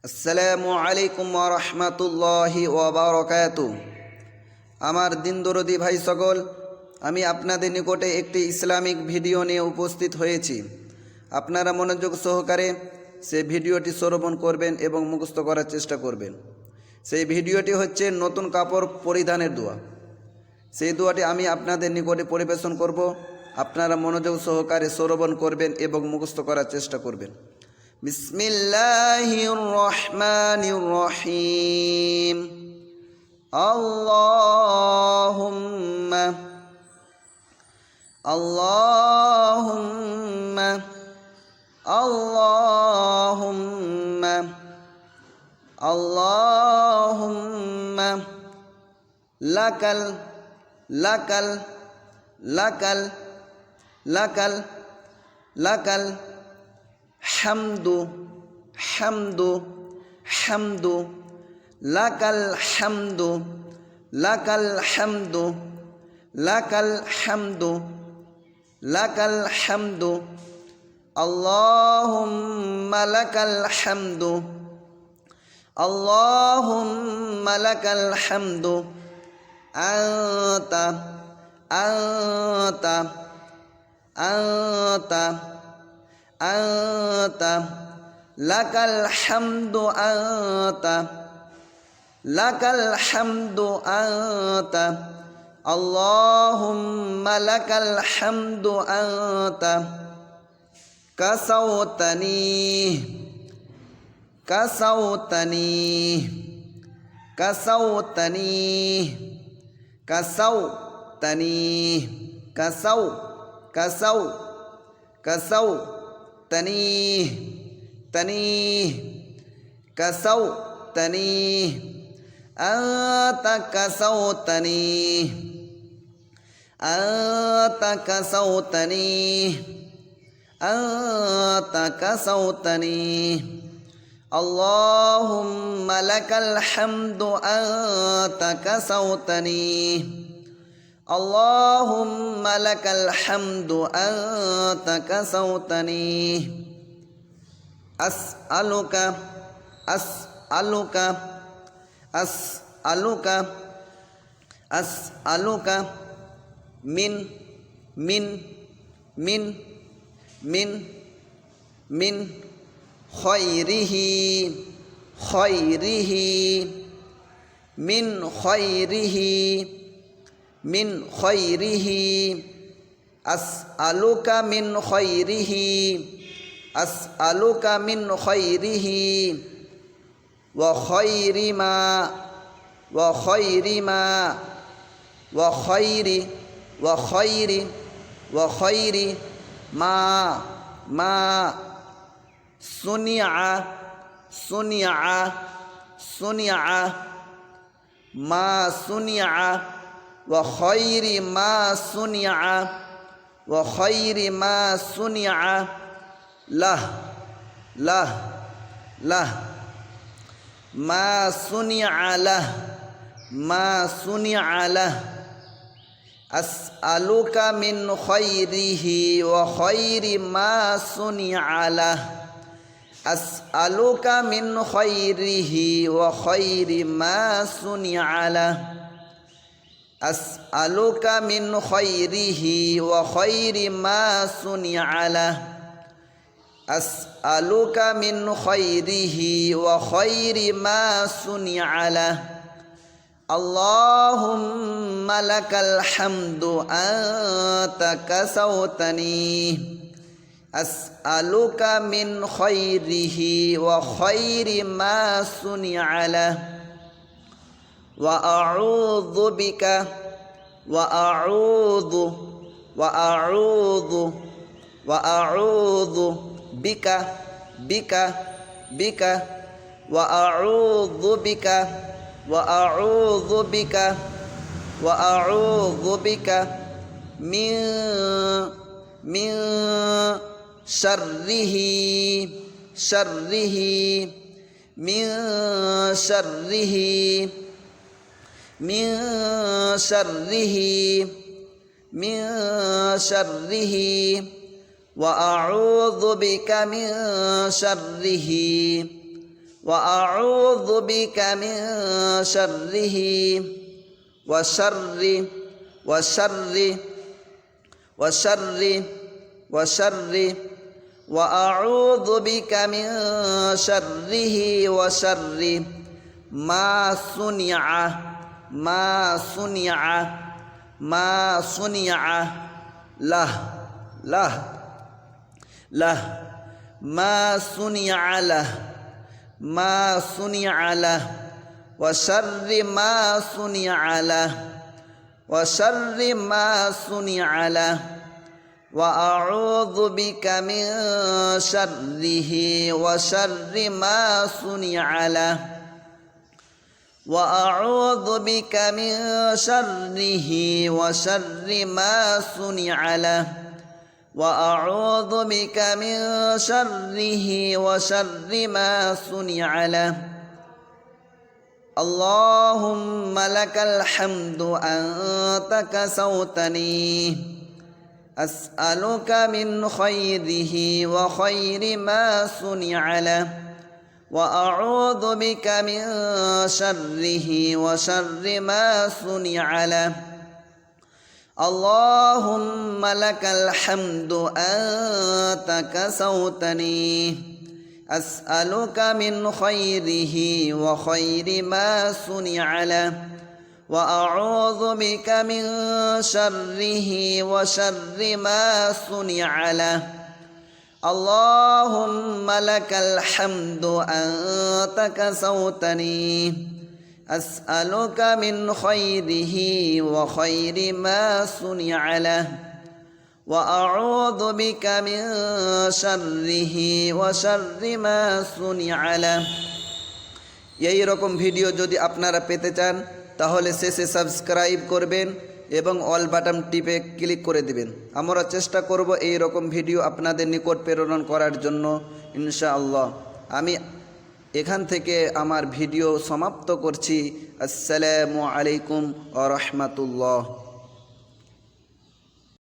আসসালামু আলাইকুম ওয়া রাহমাতুল্লাহি ওয়া বারাকাতুহু। আমার দিনদরদি ভাই সকল, আমি আপনাদের নিকটে একটি ইসলামিক ভিডিও নিয়ে উপস্থিত হয়েছি। আপনারা মনোযোগ সহকারে সেই ভিডিওটি শ্রবণ করবেন এবং মুখস্থ করার চেষ্টা করবেন। সেই ভিডিওটি হচ্ছে নতুন কাপড় পরিধানের দোয়া। সেই দোয়াটি আমি আপনাদের নিকটে পরিবেশন করব। আপনারা মনোযোগ সহকারে শ্রবণ করবেন এবং মুখস্থ করার চেষ্টা করবেন। বিসমিল্লাহির রহমানির রহিম। আল্লাহুম্মা আল্লাহুম্মা আল্লাহুম্মা আল্লাহুম্মা লাকাল লাকাল লাকাল লাকাল লাকাল হামদু হামদু হামদু লাকাল হামদু লাকাল হামদু লাকাল হামদু লাকাল হামদু আল্লাহুম্মা লাকাল হামদু আল্লাহুম্মা লাকাল হামদু আনতা আনতা আনতা আনতা লাকাল হামদু আনতা লাকাল হামদু আনতা আল্লাহুম্মা লাকাল হামদু আনতা কাসাওতানি কাসাওতানি কাসাওতানি কাসাওতানি কাসাও কাসাও কাসাও তনি তনি কাসাও তনি আতা কাসাও তনি আতা কাসাও তনি আতা কাসাও তনি আল্লাহুম্মা লাকাল হামদু আতা কাসাও তনি আল্লাহুম্মা লাকাল হামদু আনতা কাসাওতানি আসআলুকা আসআলুকা আসআলুকা আসআলুকা মিন মিন মিন মিন মিন খায়রিহি খায়রিহি মিন খায়রিহি মিন খায়রিহি আসআলুকা মিন খায়রিহি আসআলুকা মিন খায়রিহি ওয়া খায়রি মা ওয়া খায়রি মা ওয়া খায়রি ওয়া খায়রি ওয়া খায়রি মা মা সুনিআ সুনিআ সুনিআ মা সুনিআ وخير ما صنع وخير ما صنع له له له ما صنع له ما صنع له أسألك من خيره وخير ما صنع له أسألك من خيره وخير ما صنع له أسألك من خيره وخير ما صنع له أسألك من خيره وخير ما صنع له اللهم لك الحمد أنت كسوتني أسألك من خيره وخير ما صنع له وأعوذ بك وأعوذ وأعوذ وأعوذ بك بك بك وأعوذ بك وأعوذ بك وأعوذ بك من شره شره من شره من شره من شره وأعوذ بك من شره وأعوذ بك من شره وشر وشر وشر وشر وأعوذ بك من شره وشر ما صنع ما صنع ما صنع له له له ما صنع له ما صنع له وشر ما صنع له وشر ما صنع له وأعوذ بك من شره وشر ما صنع له وأعوذ بك من شره وشر ما صنع له وأعوذ بك من شره وشر ما صنع له اللهم لك الحمد أنت كسوتني أسألك من خيره وخير ما صنع له وأعوذ بك من شره وشر ما صنع له اللهم لك الحمد أنت كسوتني أسألك من خيره وخير ما صنع له وأعوذ بك من شره وشر ما صنع له اللهم لك الحمد أنت كسوتني أسألك من خيره وخير ما صنع له وأعوذ بك من شره وشر ما صنع له এই রকম ভিডিও যদি আপনারা পেতে চান তাহলে শেষে সাবস্ক্রাইব করবেন এবং অল বাটন টিপে ক্লিক করে দিবেন। আমরা চেষ্টা করব এই রকম ভিডিও আপনাদের নিকট প্রেরণ করার জন্য ইনশাআল্লাহ। আমি এখান থেকে আমার ভিডিও সমাপ্ত করছি। আসসালামু আলাইকুম ওয়া রাহমাতুল্লাহ।